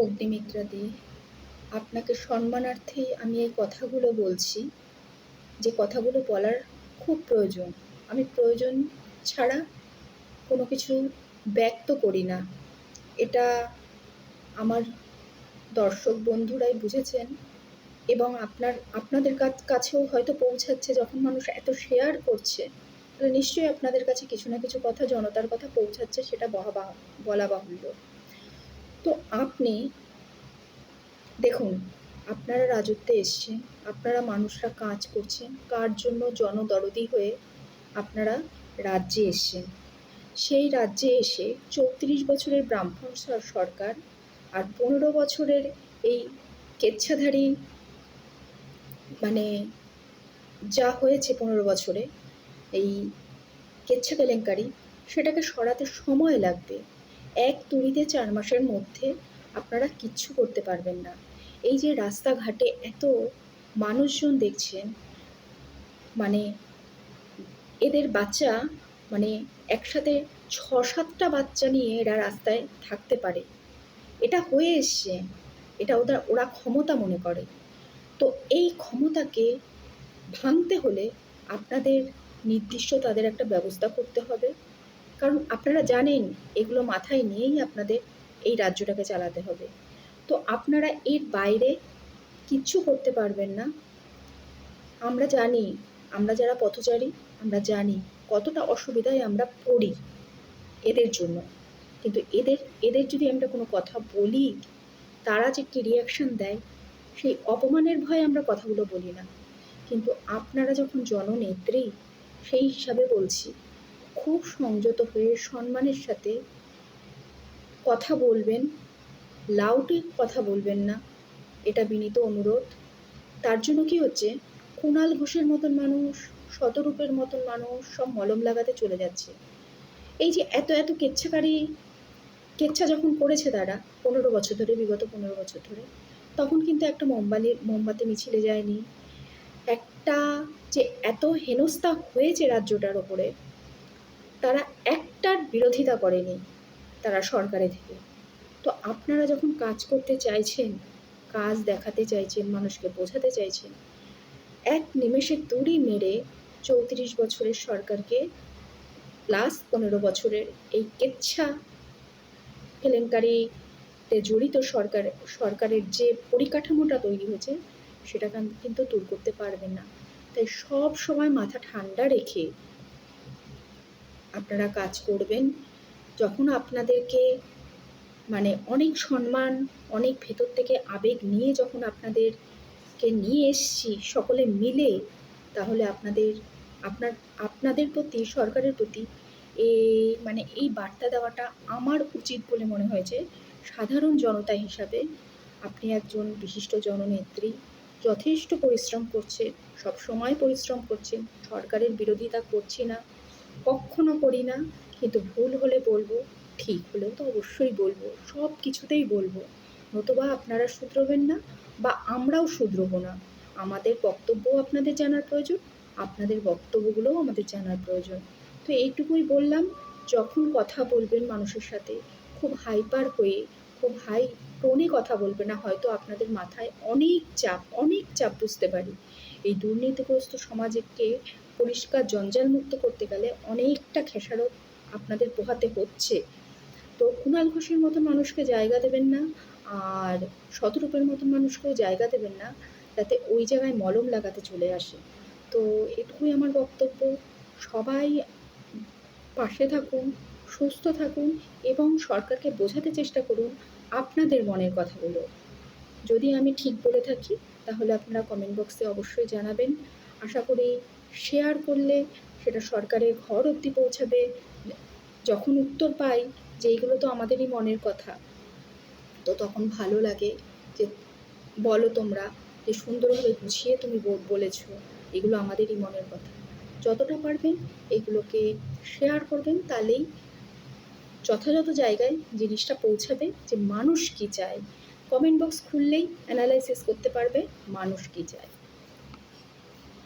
অগ্নিমিত্রা দে, আপনাকে সম্মানার্থেই আমি এই কথাগুলো বলছি, যে কথাগুলো বলার খুব প্রয়োজন। আমি প্রয়োজন ছাড়া কোনো কিছু ব্যক্ত করি না। এটা আমার দর্শক বন্ধুরাই বুঝেছেন এবং আপনাদের কাছেও হয়তো পৌঁছাচ্ছে। যখন মানুষ এত শেয়ার করছে, তাহলে নিশ্চয়ই আপনাদের কাছে কিছু না কিছু কথা, জনতার কথা পৌঁছাচ্ছে, সেটা বলা বাহুল্য। তো আপনি দেখুন, আপনারা রাজত্বে এসছেন, আপনারা মানুষরা কাজ করছেন, কার জন্য? জনদরদি হয়ে আপনারা রাজ্যে এসছেন। সেই রাজ্যে এসে ৩৪ বছরের ব্রাহ্মণ সরকার আর ১৫ বছরের এই কেচ্ছাধারী, মানে যা হয়েছে ১৫ বছরে এই কেচ্ছা কেলেঙ্কারি, সেটাকে সরাতে সময় লাগবে। এক তুড়িতে ৪ মাসের মধ্যে আপনারা কিচ্ছু করতে পারবেন না। এই যে রাস্তাঘাটে এত মানুষজন দেখছেন, মানে এদের বাচ্চা, মানে একসাথে ৬-৭টা বাচ্চা নিয়ে এরা রাস্তায় থাকতে পারে। এটা হয়ে এসছে, এটা ওরা ক্ষমতা মনে করে। তো এই ক্ষমতাকে ভাঙতে হলে আপনাদের নির্দিষ্ট তাদের একটা ব্যবস্থা করতে হবে। কারণ আপনারা জানেন এগুলো মাথায় নিয়েই আপনাদের এই রাজ্যটাকে চালাতে হবে। তো আপনারা এর বাইরে কিচ্ছু করতে পারবেন না। আমরা জানি, আমরা যারা পথচারী, আমরা জানি কতটা অসুবিধায় আমরা পড়ি এদের জন্য। কিন্তু এদের যদি আমরা কোনো কথা বলি, তারা যে কী রিয়াকশান দেয়, সেই অপমানের ভয়ে আমরা কথাগুলো বলি না। কিন্তু আপনারা যখন জননেত্রী, সেই হিসাবে বলছি, খুব সংযত হয়ে সম্মানের সাথে কথা বলবেন, লাউডে কথা বলবেন না, এটা বিনীত অনুরোধ। তার জন্য কি হচ্ছে, কুণাল ঘোষের মতন মানুষ, শতরূপের মতন মানুষ সব মলম লাগাতে চলে যাচ্ছে। এই যে এত কেচ্ছা যখন করেছে তারা ১৫ বছর ধরে, বিগত ১৫ বছর ধরে, তখন কিন্তু একটা মোমবাতি মিছিলে যায়নি। একটা যে এত হেনস্থা হয়েছে রাজ্যটার ওপরে, তারা একটার বিরোধিতা করেনি তারা সরকারে থেকে। তো আপনারা যখন কাজ করতে চাইছেন, কাজ দেখাতে চাইছেন, মানুষকে বোঝাতে চাইছেন, এক নিমেষে তুড়ি মেরে ৩৪ বছরের সরকারকে প্লাস ১৫ বছরের এই কেচ্ছা কেলেঙ্কারিতে জড়িত সরকারের যে পরিকাঠামোটা তৈরি হয়েছে, সেটা কিন্তু দূর করতে পারবেন না। তাই সব সময় মাথা ঠান্ডা রেখে আপনারা কাজ করবেন। যখন আপনাদেরকে, মানে অনেক সম্মান, অনেক ভেতর থেকে আবেগ নিয়ে যখন আপনাদেরকে নিয়ে এসছি সকলে মিলে, তাহলে আপনাদের প্রতি, সরকারের প্রতি এই বার্তা দেওয়াটা আমার উচিত বলে মনে হয়েছে। সাধারণ জনতা হিসাবে আপনি একজন বিশিষ্ট জননেত্রী, যথেষ্ট পরিশ্রম করছেন, সব সময় পরিশ্রম করছেন। সরকারের বিরোধিতা করছি না, কখনো করি না, কিন্তু ভুল হলে বলবো, ঠিক হলেও তো অবশ্যই বলবো, সব কিছুতেই বলবো। নতুবা আপনারা শুধরোবেন না, বা আমরাও শুধরোবো না। আমাদের বক্তব্যও আপনাদের জানার প্রয়োজন, আপনাদের বক্তব্যগুলোও আমাদের জানার প্রয়োজন। তো এইটুকুই বললাম। যখন কথা বলবেন মানুষের সাথে, খুব হাইপার হয়ে, খুব হাই টোনে কথা বলবেন না। হয়তো আপনাদের মাথায় অনেক চাপ বুঝতে পারি। এই দুর্নীতিগ্রস্ত সমাজকে পরিষ্কার জঞ্জালমুক্ত করতে গেলে অনেকটা খেসারত আপনাদের পোহাতে হচ্ছে। তো কুণাল ঘোষের মতো মানুষকে জায়গা দেবেন না, আর শতরূপের মতন মানুষকেও জায়গা দেবেন না, যাতে ওই জায়গায় মলম লাগাতে চলে আসে। তো এটুকুই আমার বক্তব্য। সবাই পাশে থাকুন, সুস্থ থাকুন এবং সরকারকে বোঝাতে চেষ্টা করুন আপনাদের মনের কথাগুলো। যদি আমি ঠিক বলে থাকি, তাহলে আপনারা কমেন্ট বক্সে অবশ্যই জানাবেন। আশা করি শেয়ার করলে সেটা সরকারের ঘর অবধি পৌঁছাবে। যখন উত্তর পাই যে এইগুলো তো আমাদেরই মনের কথা, তো তখন ভালো লাগে যে বলো তোমরা, যে সুন্দরভাবে গুছিয়ে তুমি বলেছো, এগুলো আমাদেরই মনের কথা। যতটা পারবেন এগুলোকে শেয়ার করবেন, তাহলেই যথাযথ জায়গায় জিনিসটা পৌঁছাবে যে মানুষ কী চায়। কমেন্ট বক্স খুললেই অ্যানালাইসিস করতে পারবে মানুষ কী চায়।